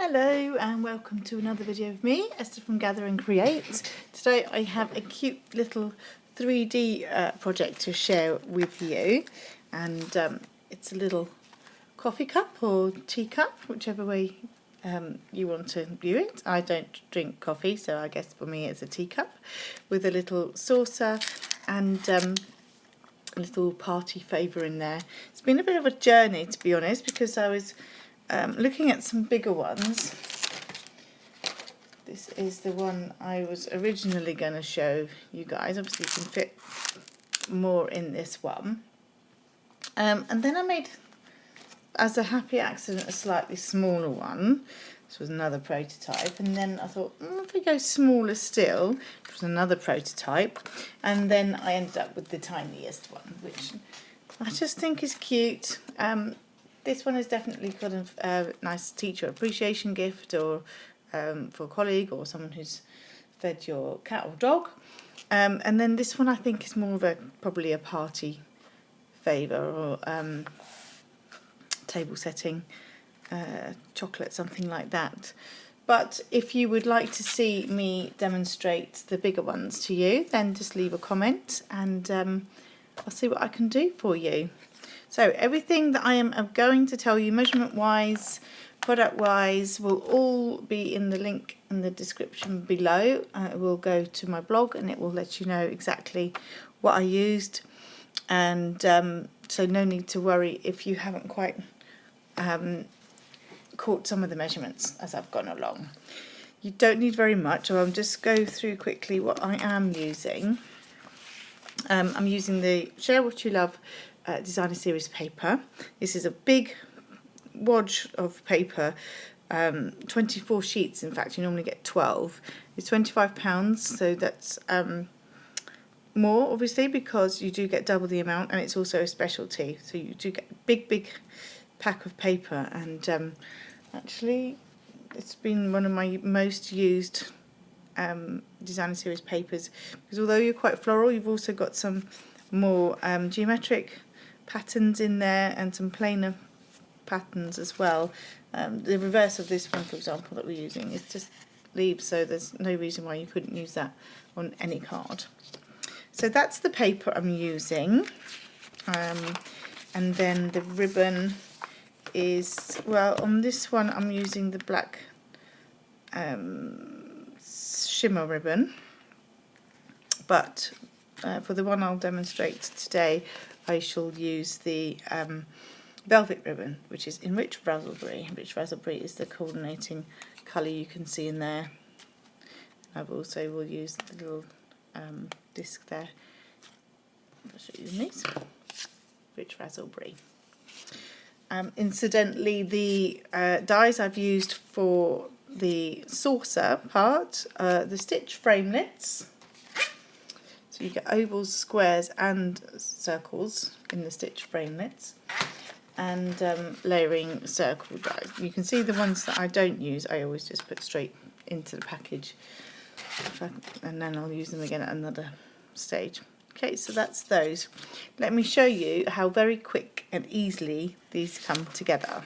Hello and welcome to another video of me, Esther from Gather and Create. Today I have a cute little 3D project to share with you, and it's a little coffee cup or tea cup, whichever way you want to view it. I don't drink coffee, so I guess for me it's a teacup with a little saucer and a little Party Favour in there. It's been a bit of a journey, to be honest, because I was looking at some bigger ones. This is the one I was originally going to show you guys. Obviously you can fit more in this one. And then I made, as a happy accident, a slightly smaller one. This was another prototype. And then I thought, if we go smaller still, which was another prototype. And then I ended up with the tiniest one, which I just think is cute. This one is definitely kind of a nice teacher appreciation gift, or for a colleague or someone who's fed your cat or dog. And then this one I think is more of a probably a party favour, or table setting, chocolate, something like that. But if you would like to see me demonstrate the bigger ones to you, then just leave a comment and I'll see what I can do for you. So everything that I am going to tell you measurement wise, product wise, will all be in the link in the description below. It will go to my blog and it will let you know exactly what I used, and so no need to worry if you haven't quite caught some of the measurements as I've gone along. You don't need very much, so I'll just go through quickly what I am using. I'm using the Share What You Love designer series paper. This is a big wad of paper, 24 sheets. In fact, you normally get 12. It's £25, so that's more obviously because you do get double the amount, and it's also a specialty, so you do get a big pack of paper. And actually it's been one of my most used designer series papers, because although you're quite floral, you've also got some more geometric patterns in there and some plainer patterns as well. The reverse of this one, for example, that we're using is just leaves, so there's no reason why you couldn't use that on any card. So that's the paper I'm using, and then the ribbon is, well, on this one I'm using the black shimmer ribbon, but for the one I'll demonstrate today I shall use the velvet ribbon, which is in Rich Raspberry. Rich Raspberry is the coordinating colour you can see in there. I've also will use the little disc there. I'll show you these. Rich Raspberry. Incidentally, the dies I've used for the saucer part, the stitch framelits. So you get ovals, squares and circles in the stitch framelits, and layering circle dies. You can see the ones that I don't use, I always just put straight into the package, and then I'll use them again at another stage. Okay, so that's those. Let me show you how very quick and easily these come together.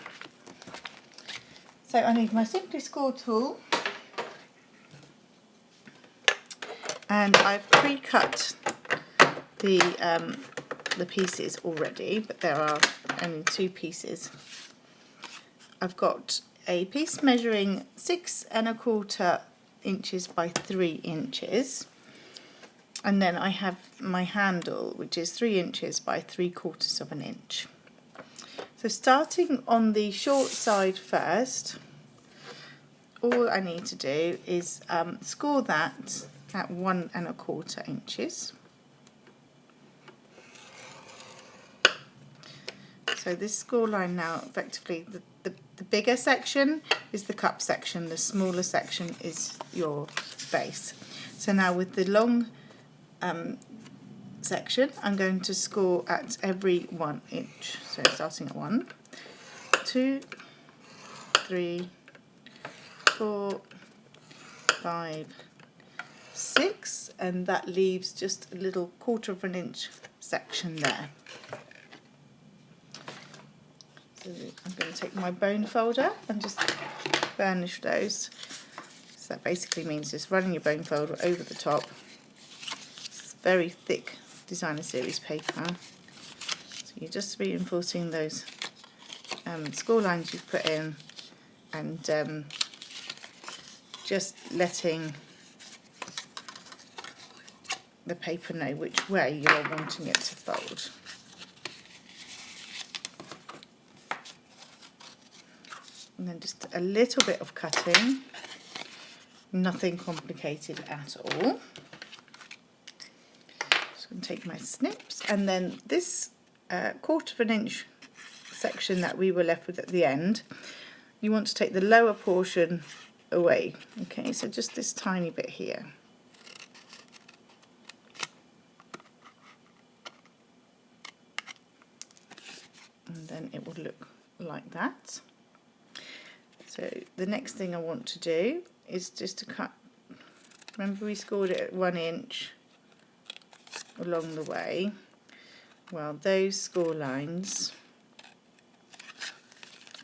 So I need my Simply Score tool, and I've pre-cut the pieces already, but there are only 2 pieces. I've got a piece measuring 6 1/4 inches by 3 inches, and then I have my handle, which is 3 inches by 3/4 of an inch. So starting on the short side first, all I need to do is score that at 1 1/4 inches. So this score line now, effectively, the bigger section is the cup section, the smaller section is your base. So now with the long section, I'm going to score at every 1 inch. So starting at 1, 2, 3, 4, 5, 6, and that leaves just a little 1/4 inch section there. So I'm going to take my bone folder and just burnish those. So that basically means just running your bone folder over the top. It's very thick designer series paper. So you're just reinforcing those score lines you've put in, and just letting the paper know which way you're wanting it to fold. And then just a little bit of cutting, nothing complicated at all. Just going to take my snips, and then this 1/4 of an inch section that we were left with at the end, you want to take the lower portion away. Okay, so just this tiny bit here. And then it will look like that. So the next thing I want to do is just to cut, remember we scored it at 1 inch along the way. Well, those score lines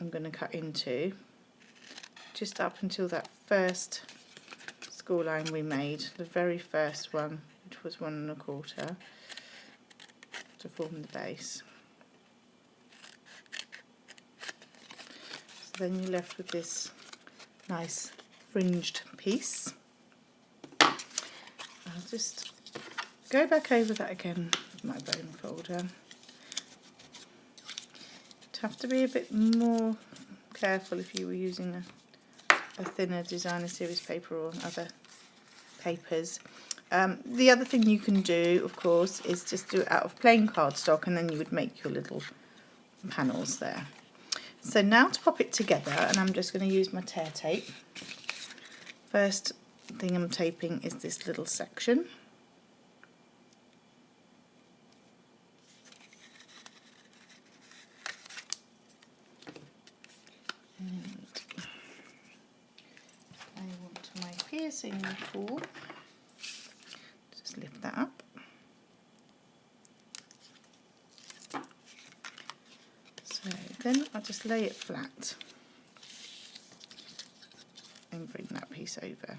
I'm going to cut into just up until that first score line we made, the very first one, which was 1 1/4, to form the base. So then you're left with this nice fringed piece. I'll just go back over that again with my bone folder. You'd have to be a bit more careful if you were using a thinner designer series paper or other papers. The other thing you can do, of course, is just do it out of plain cardstock, and then you would make your little panels there. So now to pop it together, and I'm just going to use my tear tape. First thing I'm taping is this little section. And I want my piercing tool. Just lift that up. So then I'll just lay it flat and bring that piece over.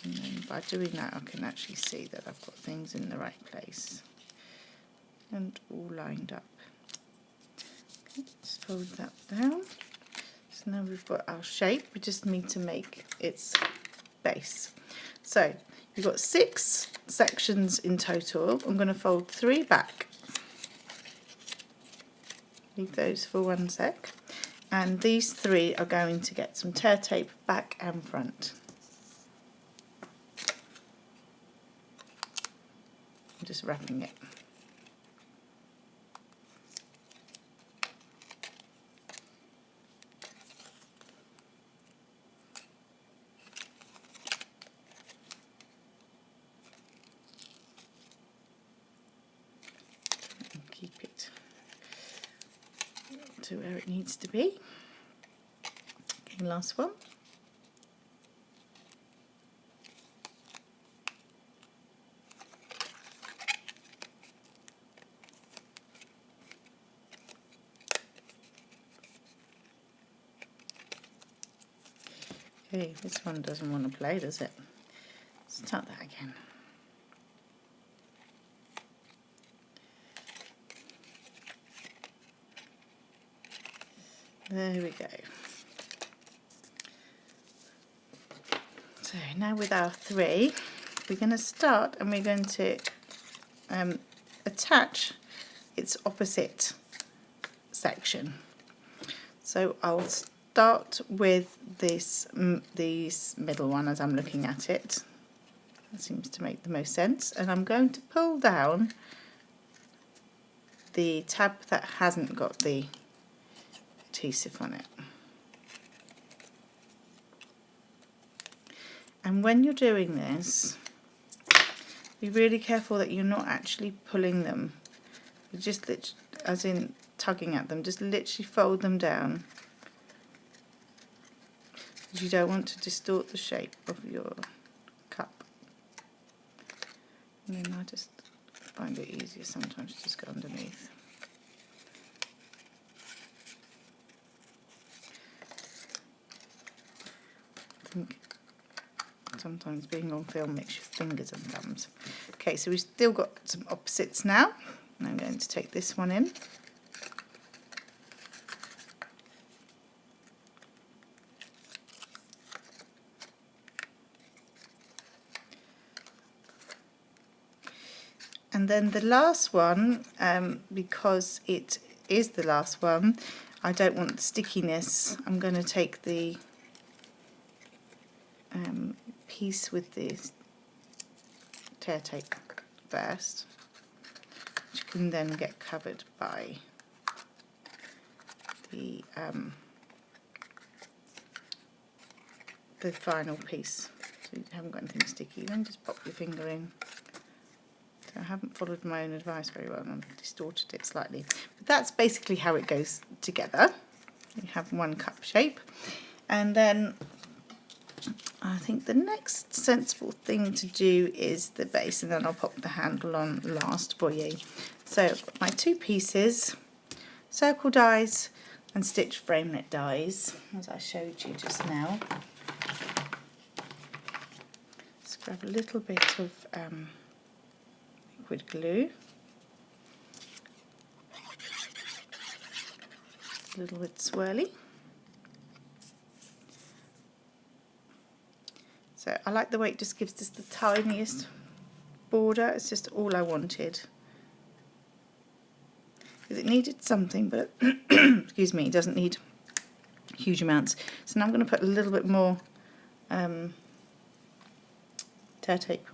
And then by doing that I can actually see that I've got things in the right place and all lined up. Okay, just fold that down. So now we've got our shape, we just need to make its base. So you've got 6 sections in total. I'm going to fold 3 back. Leave those for 1 sec. And these 3 are going to get some tear tape back and front. I'm just wrapping it. And keep it to where it needs to be. Okay, last one. Okay, this one doesn't want to play, does it? Start that again. There we go. So now with our 3, we're going to start and we're going to attach its opposite section. So I'll start with this middle one as I'm looking at it. That seems to make the most sense. And I'm going to pull down the tab that hasn't got the adhesive on it. And when you're doing this, be really careful that you're not actually pulling them. You just as in tugging at them, just literally fold them down. Because you don't want to distort the shape of your cup. And then I just find it easier sometimes to just go underneath. Sometimes being on film makes your fingers and thumbs. Okay, so we've still got some opposites now. And I'm going to take this one in. And then the last one, because it is the last one, I don't want stickiness. I'm going to take the piece with the tear tape first, which can then get covered by the final piece. So you haven't got anything sticky, then just pop your finger in. So I haven't followed my own advice very well and I've distorted it slightly. But that's basically how it goes together. You have one cup shape, and then I think the next sensible thing to do is the base, and then I'll pop the handle on last for you. So I've got my two pieces, circle dies and stitch framelit dies, as I showed you just now. Let's grab a little bit of liquid glue, a little bit swirly. So I like the way it just gives us the tiniest border. It's just all I wanted. Because it needed something, but excuse me, it doesn't need huge amounts. So now I'm going to put a little bit more tear tape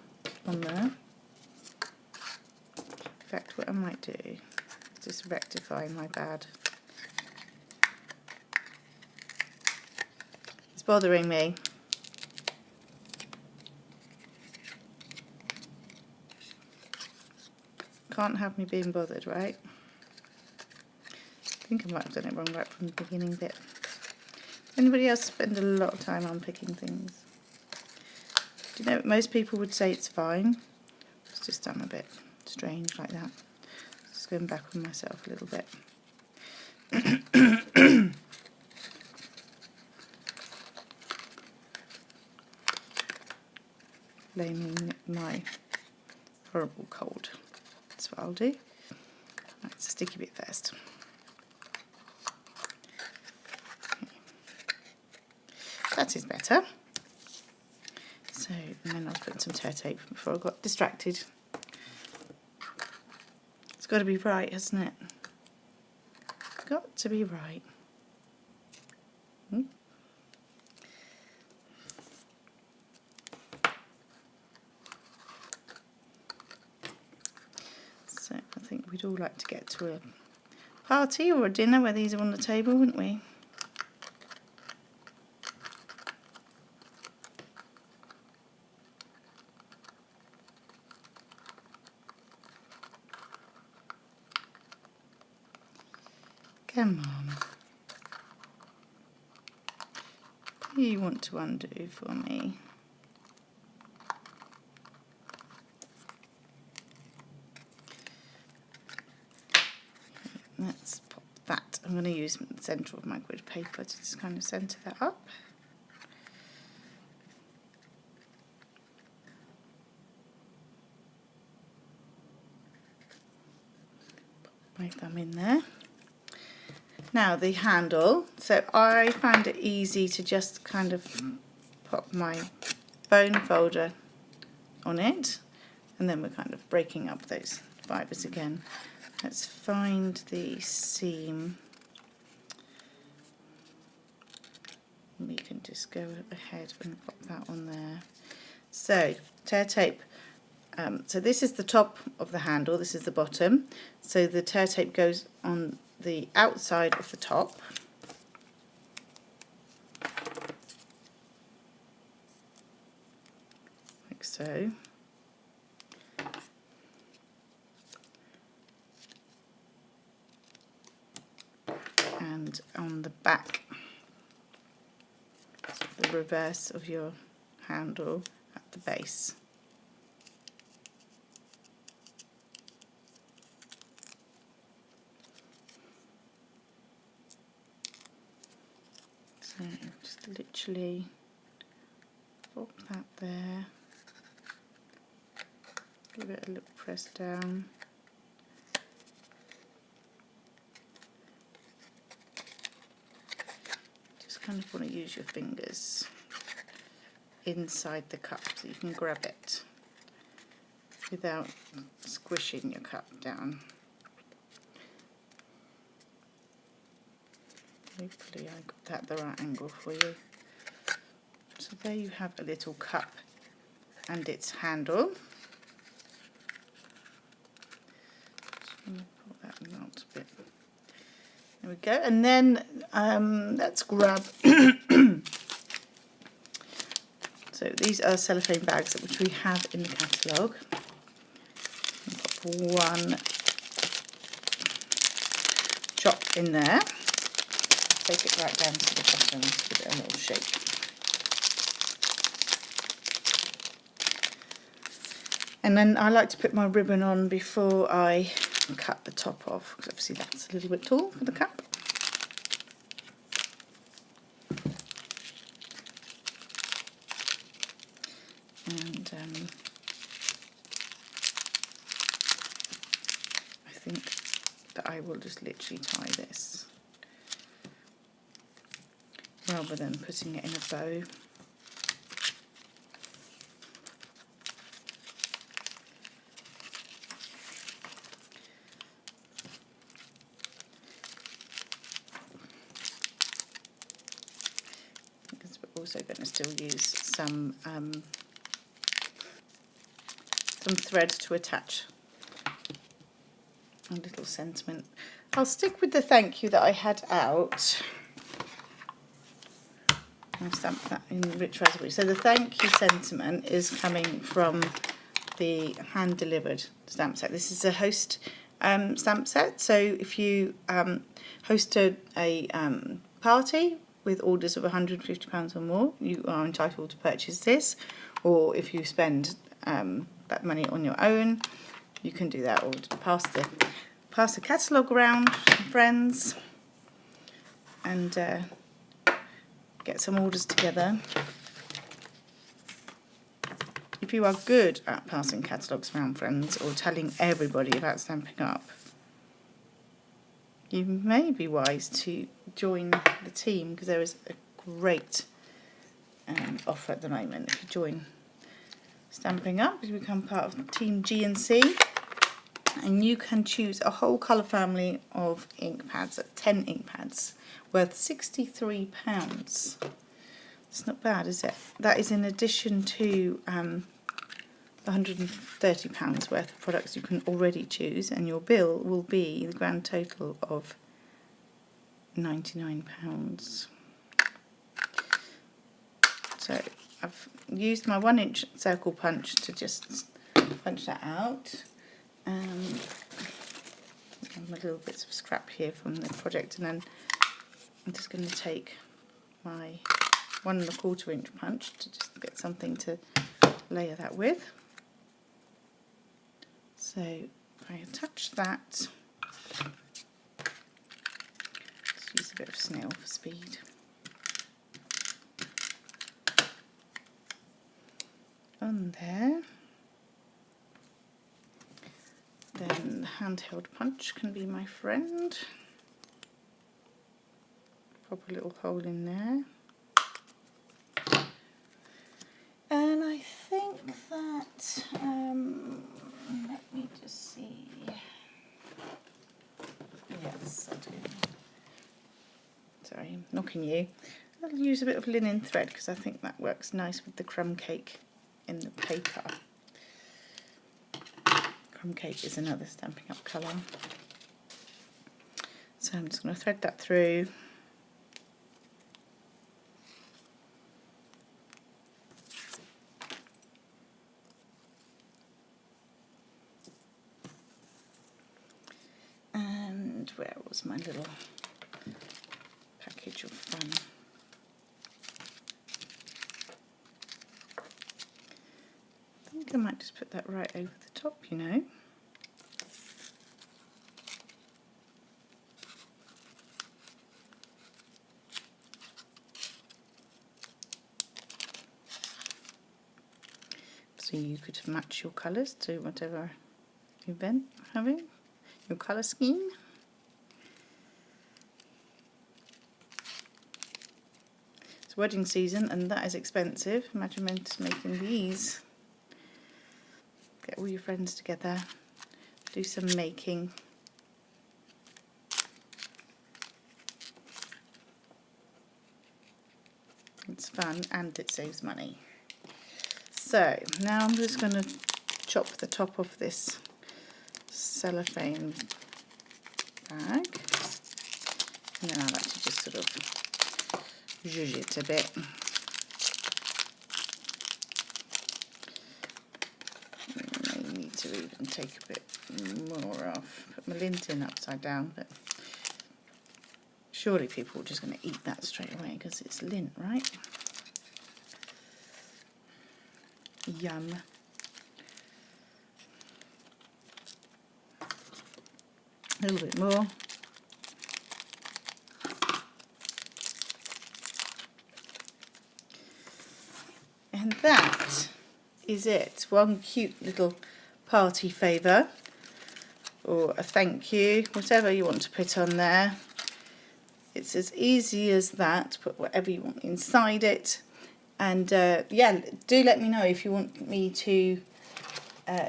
on there. In fact, what I might do is just rectify my bad. It's bothering me. Can't have me being bothered, right? I think I might have done it wrong right from the beginning bit. Anybody else spend a lot of time on picking things? Do you know, most people would say it's fine. It's just I'm a bit strange like that. Just going back on myself a little bit. Blaming my horrible cold. That's what I'll do. That's a sticky bit first. Okay. That is better. So, and then I'll put some tear tape before I got distracted. It's got to be right, hasn't it? Got to be right. So I think we'd all like to get to a party or a dinner where these are on the table, wouldn't we? Come on. What do you want to undo for me? Let's pop that. I'm going to use the centre of my grid paper to just kind of centre that up. Pop my thumb in there. Now the handle, so I found it easy to just kind of pop my bone folder on it, and then we're kind of breaking up those fibres again. Let's find the seam. We can just go ahead and pop that on there. So tear tape. So this is the top of the handle, this is the bottom. So the tear tape goes on the outside of the top. Like so. And on the back, the reverse of your handle at the base. So just literally pop that there. Give it a little press down. Just kind of want to use your fingers inside the cup so you can grab it without squishing your cup down. Hopefully I got that the right angle for you. So there you have a little cup and its handle. Just going to pull that out a bit. There we go. And then let's grab. So these are cellophane bags which we have in the catalogue. Pop one chop in there. Take it right down to the bottom to give it a little shake. And then I like to put my ribbon on before I cut the top off, because obviously that's a little bit tall for the cap. And I think that I will just literally tie this rather than putting it in a bow. Because we're also going to still use some thread to attach a little sentiment. I'll stick with the thank you that I had out. I'll stamp that in Rich Raspberry. So the thank you sentiment is coming from the hand delivered stamp set. This is a host stamp set. So if you host a party with orders of £150 or more, you are entitled to purchase this. Or if you spend that money on your own, you can do that, or pass the catalogue around to friends and get some orders together. If you are good at passing catalogues around friends or telling everybody about Stampin' Up, you may be wise to join the team, because there is a great offer at the moment. If you join Stampin' Up, you become part of Team G&C, and you can choose a whole colour family of ink pads, 10 ink pads, worth £63. It's not bad, is it? That is in addition to £130 worth of products you can already choose, and your bill will be the grand total of £99. So I've used my 1-inch circle punch to just punch that out. A little bits of scrap here from the project, and then I'm just going to take my 1 1/4 inch punch to just get something to layer that with. So if I attach that, let's use a bit of snail for speed. On there. Then the handheld punch can be my friend. Pop a little hole in there. And I think that, let me just see. Yes, I do. Sorry, I'm knocking you. I'll use a bit of linen thread because I think that works nice with the crumb cake in the paper. Crumb cake is another Stampin' Up colour. So I'm just going to thread that through. And where was my little package of fun? I think I might just put that right over the top, you know. So you could match your colours to whatever event you're having, your colour scheme. It's wedding season and that is expensive. Imagine making these. Get all your friends together, do some making. It's fun and it saves money. So now I'm just going to chop the top of this cellophane bag, and then I'll actually just sort of zhuzh it a bit. I may need to even take a bit more off. Put my lint in upside down, but surely people are just going to eat that straight away because it's lint, right? Yum. A little bit more. And that is it. One cute little party favour, or a thank you, whatever you want to put on there. It's as easy as that. Put whatever you want inside it. And yeah, do let me know if you want me to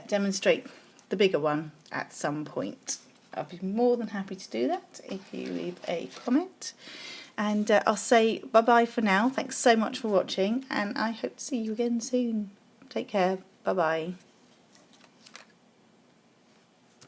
demonstrate the bigger one at some point. I'll be more than happy to do that if you leave a comment. And I'll say bye-bye for now. Thanks so much for watching, and I hope to see you again soon. Take care. Bye-bye.